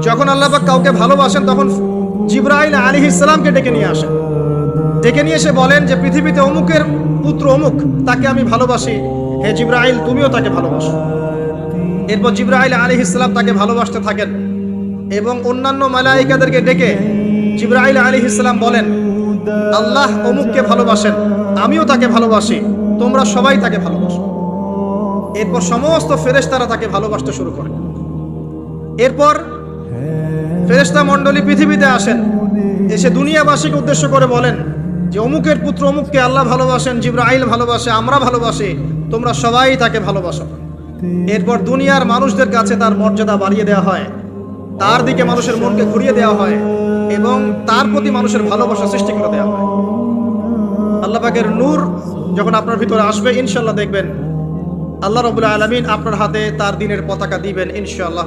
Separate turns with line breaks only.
যখন আল্লাহ পাক কাউকে ভালোবাসেন তখন জিবরাইল আলাইহিস সালামকে ডেকে নিয়ে আসেন, ডেকে নিয়ে এসে বলেন যে পৃথিবীতে অমুকের পুত্র অমুক, তাকে আমি ভালোবাসি, হে জিবরাইল তুমিও তাকে ভালোবাসো। এরপর জিবরাইল আলাইহিস সালাম তাকে ভালোবাসতে থাকেন এবং অন্যান্য মালায়েকাদেরকে ডেকে জিবরাইল আলাইহিস সালাম বলেন আল্লাহ অমুককে ভালোবাসেন, আমিও তাকে ভালোবাসি, তোমরা সবাই তাকে ভালোবাসো। এরপর সমস্ত ফেরেশতারা তাকে ভালোবাসতে শুরু করে। এরপর ফেরেশতা মণ্ডলী পৃথিবীতে আসেন, এসে দুনিয়াবাসীকে উদ্দেশ্য করে বলেন যে অমুকের পুত্র অমুককে আল্লাহ ভালোবাসেন, জিবরাইল ভালোবাসে, আমরা ভালোবাসি, তোমরা সবাই তাকে ভালোবাসো। এরপর দুনিয়ার মানুষদের কাছে তার মর্যাদা বাড়িয়ে দেওয়া হয়, তার দিকে মানুষের মনকে ঘুরিয়ে দেওয়া হয় এবং তার প্রতি মানুষের ভালোবাসা সৃষ্টি করে দেওয়া হয়। আল্লাহ পাকের নূর যখন আপনার ভিতরে আসবে ইনশাআল্লাহ দেখবেন আল্লাহ রাব্বুল আলামিন আপনার হাতে তার দ্বীনের পতাকা দিবেন ইনশাআল্লাহ।